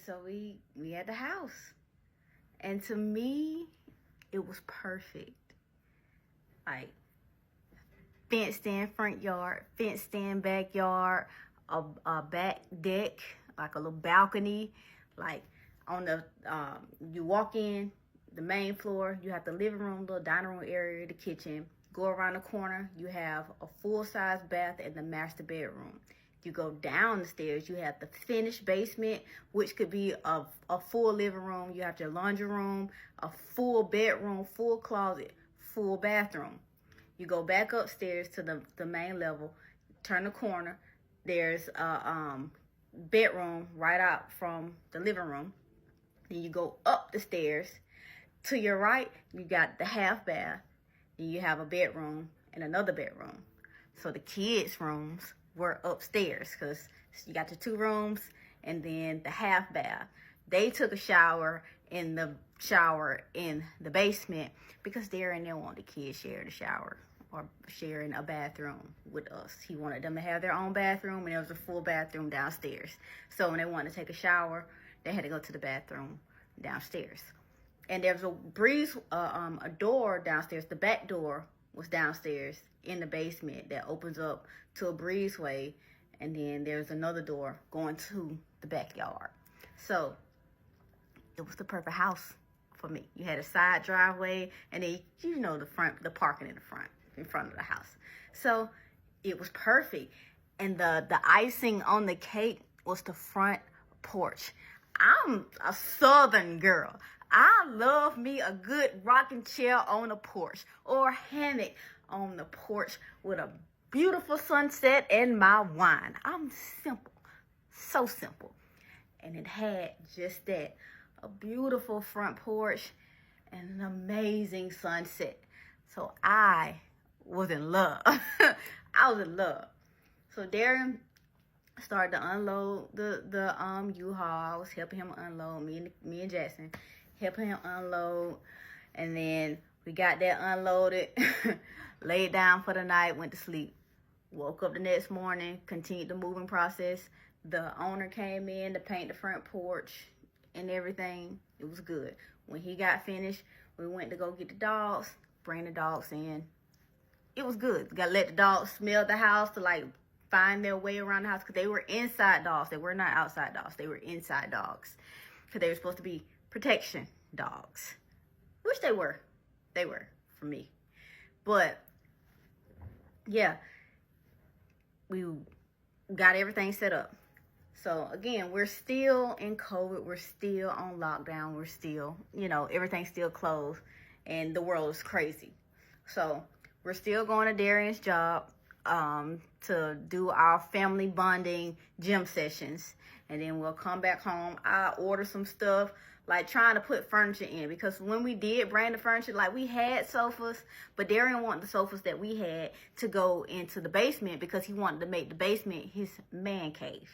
So we had the house. And to me, it was perfect. Like fenced in front yard, fenced in backyard, a back deck, like a little balcony. Like on the you walk in the main floor, you have the living room, little dining room area, the kitchen. Go around the corner, you have a full-size bath and the master bedroom. You go down the stairs, you have the finished basement, which could be a full living room. You have your laundry room, a full bedroom, full closet, full bathroom. You go back upstairs to the main level, turn the corner. There's a bedroom right out from the living room. Then you go up the stairs. To your right, you got the half bath. Then you have a bedroom and another bedroom. So the kids' rooms were upstairs because you got the two rooms and then the half bath. They took a shower in the basement because Darren didn't want the kids share the shower or sharing a bathroom with us. He wanted them to have their own bathroom, and there was a full bathroom downstairs. So when they wanted to take a shower, they had to go to the bathroom downstairs. And there was a door downstairs. The back door was downstairs in the basement that opens up to a breezeway, and then there's another door going to the backyard. So it was the perfect house for me. You had a side driveway, and then the parking in front of the house. So it was perfect. And the icing on the cake was the front porch. I'm a southern girl. I love me a good rocking chair on the porch or hammock on the porch with a beautiful sunset and my wine. I'm simple, so simple. And it had just that, a beautiful front porch and an amazing sunset. So I was in love. I was in love. So Darren started to unload the U-Haul. I was helping him unload, me and Jackson, helping him unload. And then we got that unloaded, laid down for the night, went to sleep. Woke up the next morning, continued the moving process. The owner came in to paint the front porch and everything. It was good. When he got finished, we went to go get the dogs, bring the dogs in. It was good. Got to let the dogs smell the house to find their way around the house, because they were inside dogs. They were not outside dogs. They were inside dogs, because they were supposed to be protection dogs, which they were. They were for me. But yeah, we got everything set up. So again, we're still in COVID. We're still on lockdown. We're still, everything's still closed, and the world is crazy. So we're still going to Darian's job to do our family bonding gym sessions. And then we'll come back home. I order some stuff, like trying to put furniture in, because when we did bring the furniture, we had sofas, but Darian wanted the sofas that we had to go into the basement, because he wanted to make the basement his man cave.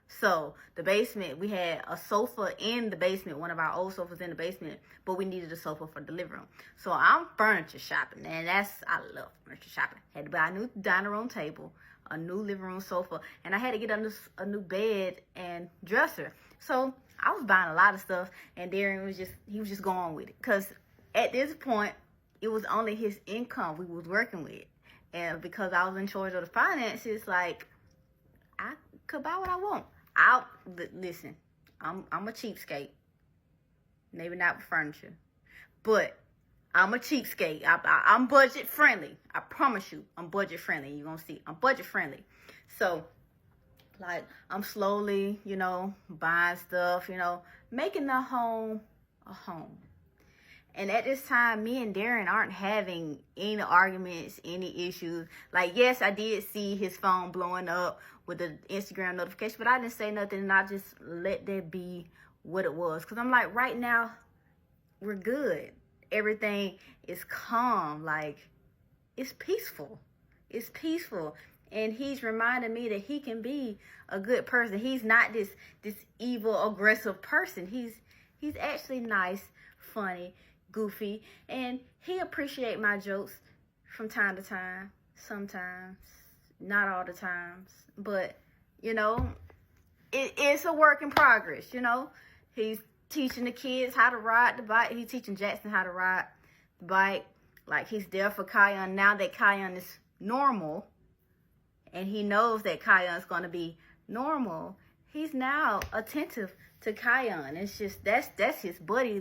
So the basement, we had a sofa in the basement, one of our old sofas in the basement, but we needed a sofa for the living room. So I'm furniture shopping, and I love furniture shopping. Had to buy a new dining room table, a new living room sofa, and I had to get a new bed and dresser. So I was buying a lot of stuff, and Darren was just going with it, because at this point, it was only his income we was working with. And because I was in charge of the finances, I could buy what I want. Listen, I'm a cheapskate. Maybe not with furniture, but I'm a cheapskate. I'm budget friendly. I promise you, I'm budget friendly. You're gonna see, I'm budget friendly. So, I'm slowly, buying stuff, making the home a home. And at this time, me and Darren aren't having any arguments, any issues. Yes, I did see his phone blowing up with the Instagram notification, but I didn't say nothing, and I just let that be what it was. Because I'm right now, we're good. Everything is calm. It's peaceful. It's peaceful. And he's reminding me that he can be a good person. He's not this evil, aggressive person. He's actually nice, funny, goofy, and he appreciate my jokes from time to time. Sometimes, not all the times, but it's a work in progress, you know. He's teaching the kids how to ride the bike. He's teaching Jackson how to ride the bike. Like, he's there for Kion now that Kion is normal, and he knows that Kion is going to be normal. He's now attentive to Kion. It's just, that's his buddy.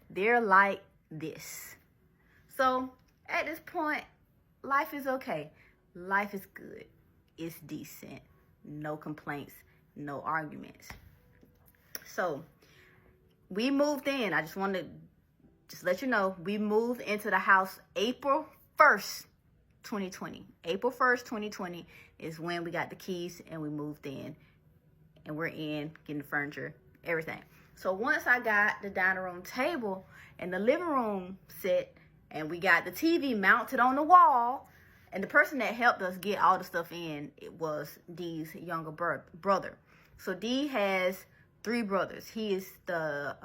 They're like this. So at this point, life is okay. Life is good. It's decent. No complaints, no arguments. So we moved in. I just wanted to just let you know, we moved into the house April 1st, 2020. April 1st, 2020 is when we got the keys and we moved in. And we're in, getting the furniture, everything. So once I got the dining room table and the living room set, and we got the TV mounted on the wall, and the person that helped us get all the stuff in, it was Dee's younger brother. So Dee has 3 brothers. He is the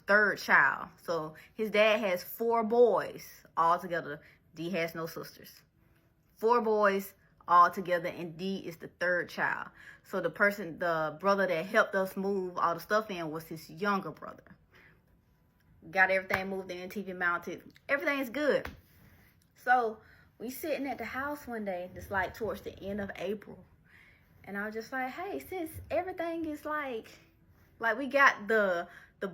3rd child. So his dad has 4 boys all together. Dee has no sisters. 4 boys all together, and Dee is the 3rd child. So the brother that helped us move all the stuff in was his younger brother. Got everything moved in, TV mounted. Everything's good. So we sitting at the house one day, just like towards the end of April. And I was just like, hey, since everything is like we got the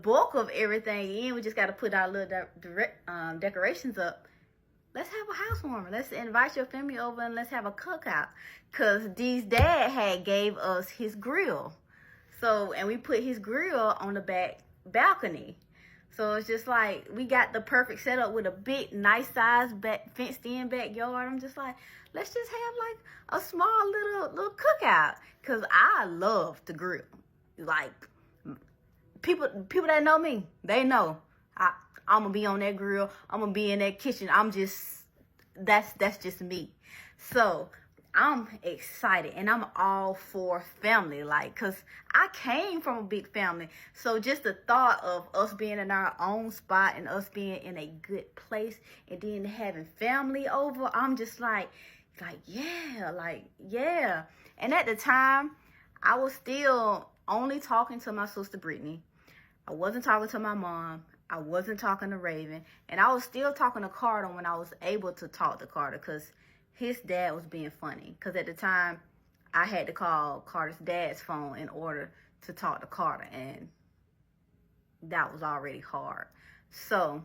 bulk of everything in, we just got to put our little decorations up. Let's have a housewarming. Let's invite your family over and let's have a cookout. Because Dee's dad had gave us his grill. So, and we put his grill on the back balcony. So it's just like, we got the perfect setup with a big, nice size fenced in backyard. I'm just like, let's just have like a small little cookout. Because I love to grill. Like, people that know me, they know. I'm going to be on that grill. I'm going to be in that kitchen. That's just me. So I'm excited and I'm all for family. Like, cause I came from a big family. So just the thought of us being in our own spot and us being in a good place and then having family over, I'm just like, yeah. And at the time, I was still only talking to my sister Brittany. I wasn't talking to my mom. I wasn't talking to Raven. And I was still talking to Carter when I was able to talk to Carter because his dad was being funny. Because at the time, I had to call Carter's dad's phone in order to talk to Carter. And that was already hard. So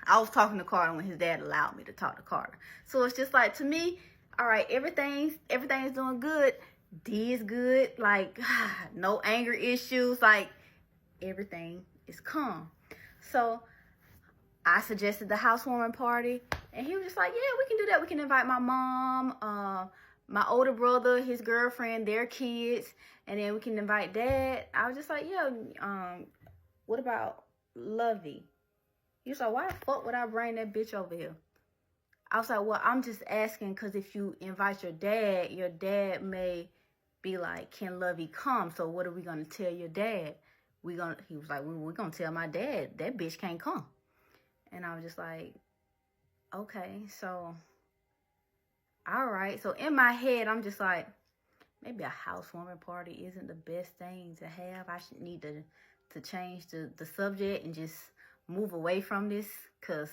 I was talking to Carter when his dad allowed me to talk to Carter. So it's just like, to me, all right, everything's doing good. D is good. Like, no anger issues. Like, everything is calm. So I suggested the housewarming party, and he was just like, yeah, we can do that. We can invite my mom, my older brother, his girlfriend, their kids, and then we can invite dad. I was just like, yeah, what about Lovey? He was like, why the fuck would I bring that bitch over here? I was like, well, I'm just asking because if you invite your dad may be like, can Lovey come? So what are we going to tell your dad? He was like, we're going to tell my dad that bitch can't come. And I was just like, okay, so, all right. So in my head, I'm just like, maybe a housewarming party isn't the best thing to have. I should need to change the subject and just move away from this because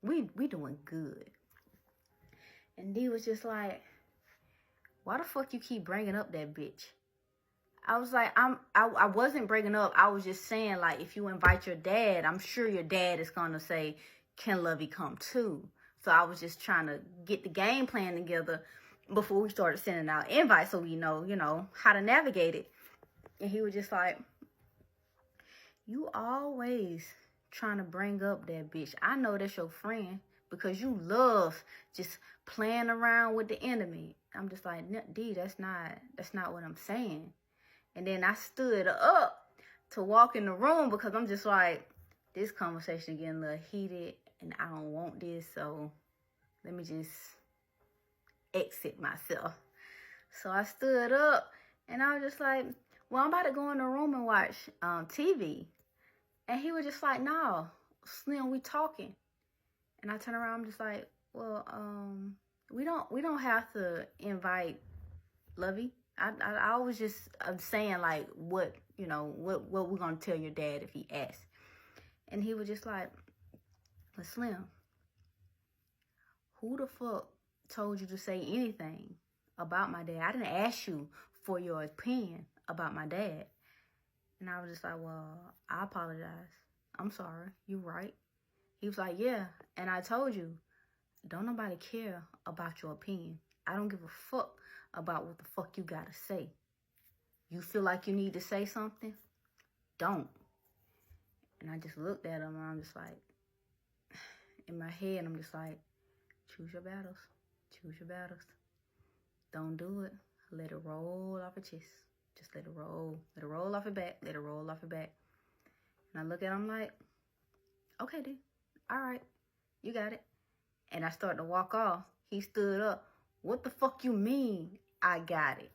we doing good. And D was just like, why the fuck you keep bringing up that bitch? I was like, I wasn't breaking up. I was just saying, like, if you invite your dad, I'm sure your dad is going to say, can Lovey come too? So I was just trying to get the game plan together before we started sending out invites so we know, how to navigate it. And he was just like, you always trying to bring up that bitch. I know that's your friend because you love just playing around with the enemy. I'm just like, D, that's not what I'm saying. And then I stood up to walk in the room because I'm just like, this conversation getting a little heated and I don't want this. So let me just exit myself. So I stood up and I was just like, well, I'm about to go in the room and watch TV. And he was just like, no, Slim, we talking. And I turned around, I'm just like, well, we don't have to invite Lovey. I was just saying, like, what, you know, what we're going to tell your dad if he asks. And he was just like, but Slim, who the fuck told you to say anything about my dad? I didn't ask you for your opinion about my dad. And I was just like, well, I apologize. I'm sorry. You're right. He was like, yeah. And I told you, don't nobody care about your opinion. I don't give a fuck about what the fuck you gotta say. You feel like you need to say something? Don't. And I just looked at him and I'm just like, in my head, I'm just like, choose your battles. Choose your battles. Don't do it. Let it roll off your chest. Just let it roll. Let it roll off your back. Let it roll off your back. And I look at him like, okay, dude. All right. You got it. And I started to walk off. He stood up. What the fuck you mean I got it?